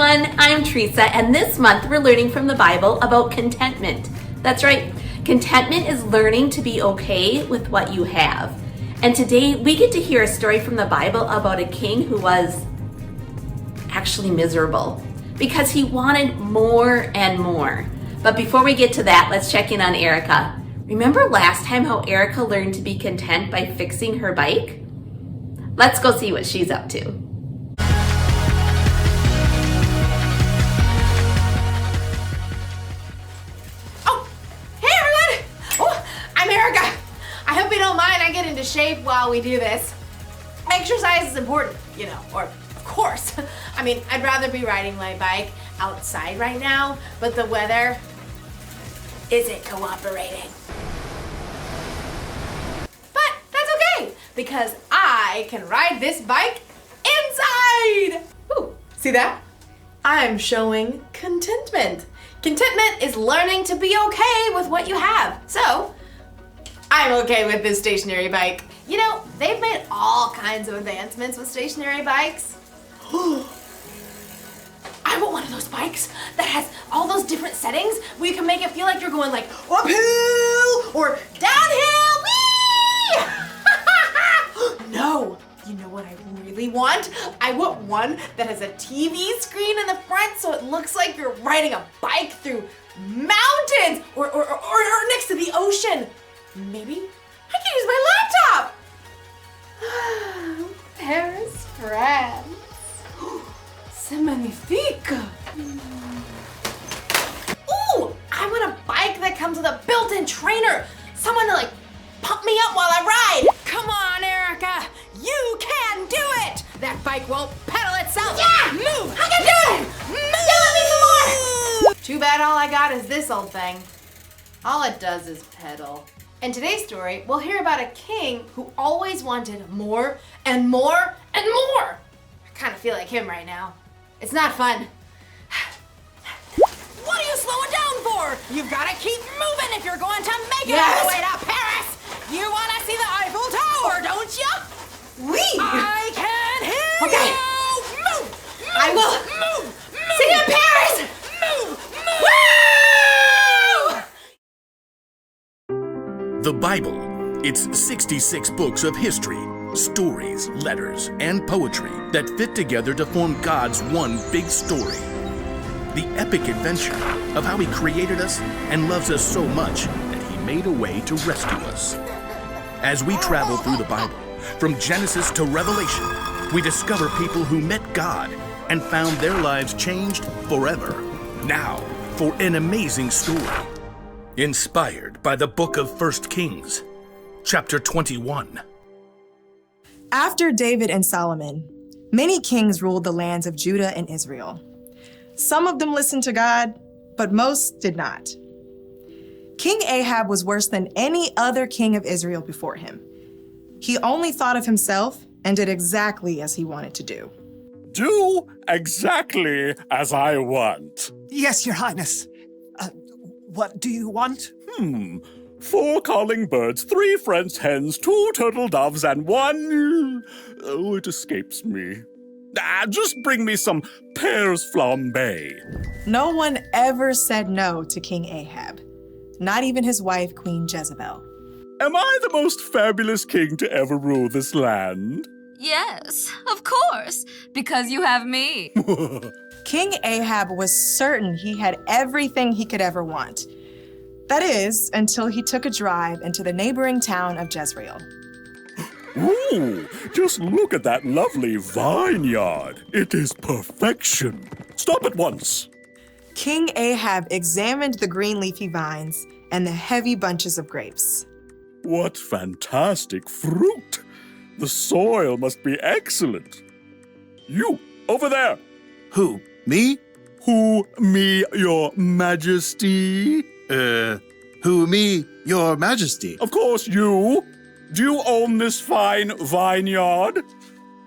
everyone, I'm Teresa, and this month we're learning from the Bible about contentment. That's right, contentment is learning to be okay with what you have. And today we get to hear a story from the Bible about a king who was actually miserable because he wanted more and more. But before we get to that, let's check in on Erica. Remember last time how Erica learned to be content by fixing her bike? Let's go see what she's up to. I hope you don't mind I get into shape while we do this. Exercise is important, or of course. I mean, I'd rather be riding my bike outside right now, but the weather isn't cooperating. But that's okay, because I can ride this bike inside. Ooh, see that? I'm showing contentment. Contentment is learning to be okay with what you have. So, I'm okay with this stationary bike. They've made all kinds of advancements with stationary bikes. I want one of those bikes that has all those different settings where you can make it feel like you're going like uphill or downhill. Whee! No, you know what I really want? I want one that has a TV screen in the front so it looks like you're riding a bike through mountains or next to the ocean. Maybe I can use my laptop! Paris, France. C'est magnifique! Ooh! I want a bike that comes with a built-in trainer! Someone to pump me up while I ride! Come on, Erica! You can do it! That bike won't pedal itself! Yeah! Move! I can do it! Move! Yell me some more! Too bad all I got is this old thing. All it does is pedal. In today's story, we'll hear about a king who always wanted more and more and more. I kind of feel like him right now. It's not fun. What are you slowing down for? You've got to keep moving if you're going to make it all the way to Paris. You want to see the Eiffel Tower, don't you? Oui. I can hear you. Move. I will. Move. See you in Paris. Move. Woo! The Bible. It's 66 books of history, stories, letters, and poetry that fit together to form God's one big story. The epic adventure of how He created us and loves us so much that He made a way to rescue us. As we travel through the Bible, from Genesis to Revelation, we discover people who met God and found their lives changed forever. Now, for an amazing story. Inspired by the book of 1 Kings, chapter 21. After David and Solomon, many kings ruled the lands of Judah and Israel. Some of them listened to God, but most did not. King Ahab was worse than any other king of Israel before him. He only thought of himself and did exactly as he wanted to do. Do exactly as I want. Yes, Your Highness. What do you want? 4 calling birds, 3 French hens, 2 turtle doves, and 1... Oh, it escapes me. Just bring me some pears flambé. No one ever said no to King Ahab, not even his wife, Queen Jezebel. Am I the most fabulous king to ever rule this land? Yes, of course, because you have me. King Ahab was certain he had everything he could ever want. That is, until he took a drive into the neighboring town of Jezreel. Ooh, just look at that lovely vineyard. It is perfection. Stop at once. King Ahab examined the green leafy vines and the heavy bunches of grapes. What fantastic fruit. The soil must be excellent. You, over there. Who? Me? Who, me, your majesty? Who, me, your majesty? Of course, you. Do you own this fine vineyard?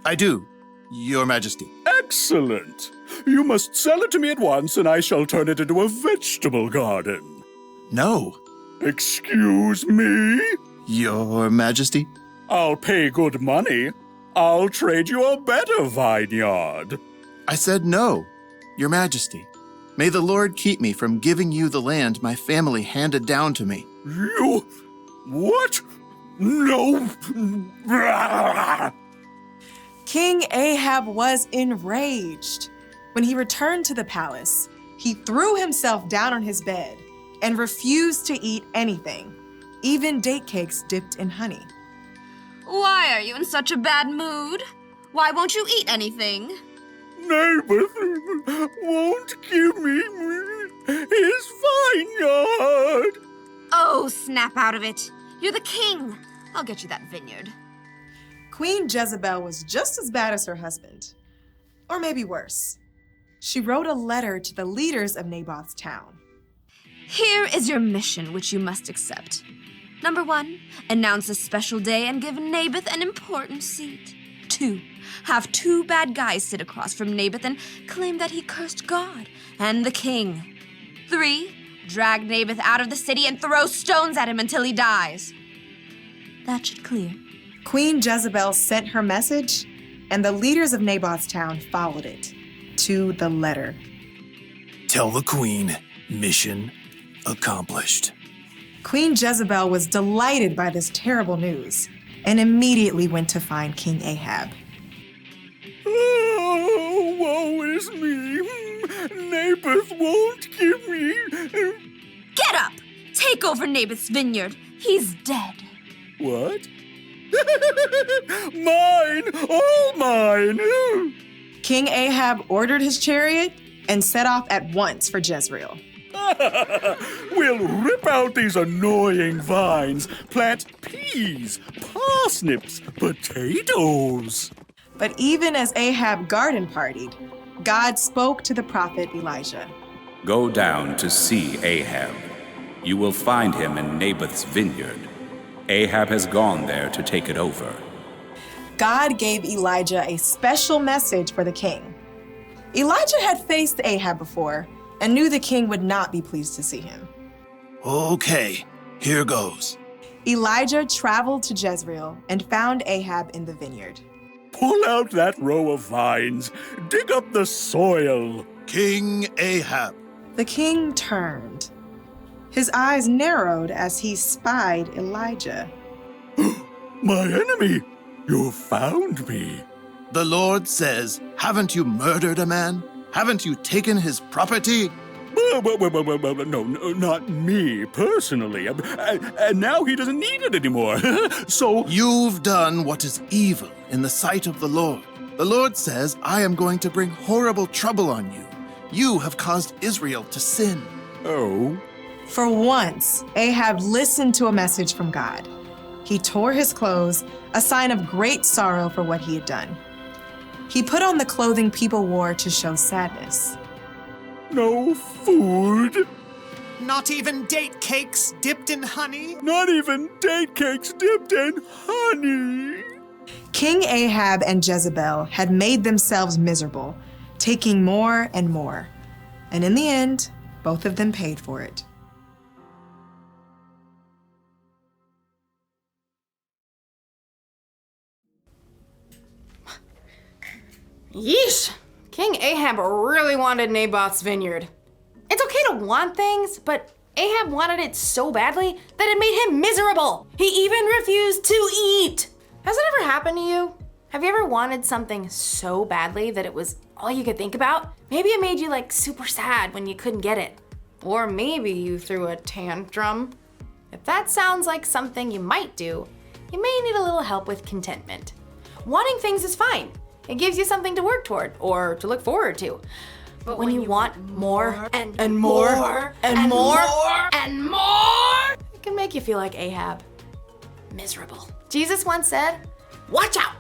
I do, your majesty. Excellent. You must sell it to me at once, and I shall turn it into a vegetable garden. No. Excuse me? Your majesty? I'll pay good money. I'll trade you a better vineyard. I said no. Your Majesty, may the Lord keep me from giving you the land my family handed down to me. You? What? No! King Ahab was enraged. When he returned to the palace, he threw himself down on his bed and refused to eat anything, even date cakes dipped in honey. Why are you in such a bad mood? Why won't you eat anything? Naboth won't give me his vineyard. Oh, snap out of it. You're the king. I'll get you that vineyard. Queen Jezebel was just as bad as her husband, or maybe worse. She wrote a letter to the leaders of Naboth's town. Here is your mission, which you must accept. Number 1, announce a special day and give Naboth an important seat. 2, have 2 bad guys sit across from Naboth and claim that he cursed God and the king. 3, drag Naboth out of the city and throw stones at him until he dies. That should clear. Queen Jezebel sent her message, and the leaders of Naboth's town followed it to the letter. Tell the queen, mission accomplished. Queen Jezebel was delighted by this terrible news and immediately went to find King Ahab. Oh, woe is me. Naboth won't give me. Get up! Take over Naboth's vineyard. He's dead. What? Mine! All mine! King Ahab ordered his chariot and set off at once for Jezreel. We'll rip out these annoying vines, plant peas, parsnips, potatoes. But even as Ahab garden partied, God spoke to the prophet Elijah. Go down to see Ahab. You will find him in Naboth's vineyard. Ahab has gone there to take it over. God gave Elijah a special message for the king. Elijah had faced Ahab before and knew the king would not be pleased to see him. Okay, here goes. Elijah traveled to Jezreel and found Ahab in the vineyard. Pull out that row of vines. Dig up the soil. King Ahab. The king turned. His eyes narrowed as he spied Elijah. My enemy, you found me. The Lord says, haven't you murdered a man? Haven't you taken his property? No, not me personally. And now he doesn't need it anymore. So You've done what is evil in the sight of the Lord. The Lord says, I am going to bring horrible trouble on you. You have caused Israel to sin. Oh. For once, Ahab listened to a message from God. He tore his clothes, a sign of great sorrow for what he had done. He put on the clothing people wore to show sadness. No food. Not even date cakes dipped in honey? Not even date cakes dipped in honey. King Ahab and Jezebel had made themselves miserable, taking more and more. And in the end, both of them paid for it. Yeesh! King Ahab really wanted Naboth's vineyard. It's okay to want things, but Ahab wanted it so badly that it made him miserable. He even refused to eat. Has it ever happened to you? Have you ever wanted something so badly that it was all you could think about? Maybe it made you like super sad when you couldn't get it. Or maybe you threw a tantrum. If that sounds like something you might do, you may need a little help with contentment. Wanting things is fine. It gives you something to work toward or to look forward to. But when you want more and more and more and more, it can make you feel like Ahab. Miserable. Jesus once said, watch out!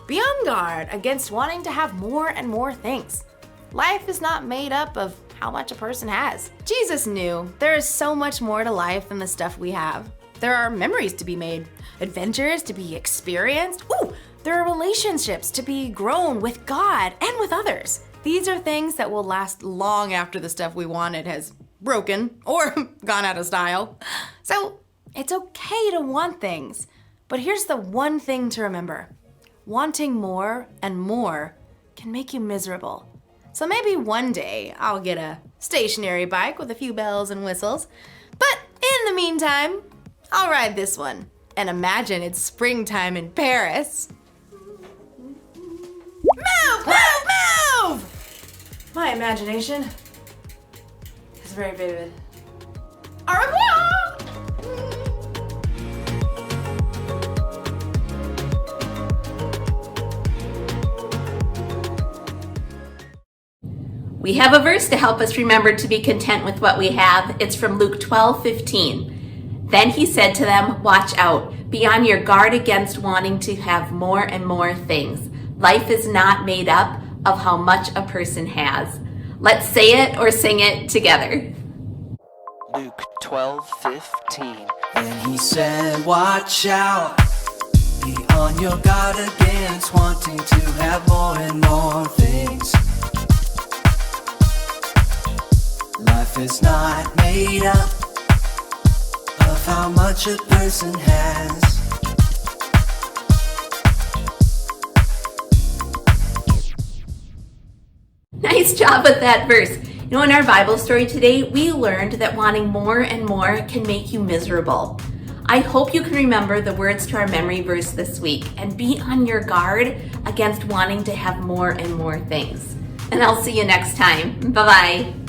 Be on guard against wanting to have more and more things. Life is not made up of how much a person has. Jesus knew there is so much more to life than the stuff we have. There are memories to be made, adventures to be experienced. Ooh! There are relationships to be grown with God and with others. These are things that will last long after the stuff we wanted has broken or gone out of style. So it's okay to want things, but here's the one thing to remember. Wanting more and more can make you miserable. So maybe one day I'll get a stationary bike with a few bells and whistles. But in the meantime, I'll ride this one and imagine it's springtime in Paris. Move, move, move! My imagination is very vivid. Au revoir! We have a verse to help us remember to be content with what we have. It's from Luke 12:15. Then he said to them, watch out, be on your guard against wanting to have more and more things. Life is not made up of how much a person has. Let's say it or sing it together. Luke 12:15. Then he said, watch out, be on your guard against wanting to have more and more things. Life is not made up of how much a person has. Nice job with that verse. You know, in our Bible story today, we learned that wanting more and more can make you miserable. I hope you can remember the words to our memory verse this week and be on your guard against wanting to have more and more things. And I'll see you next time. Bye-bye.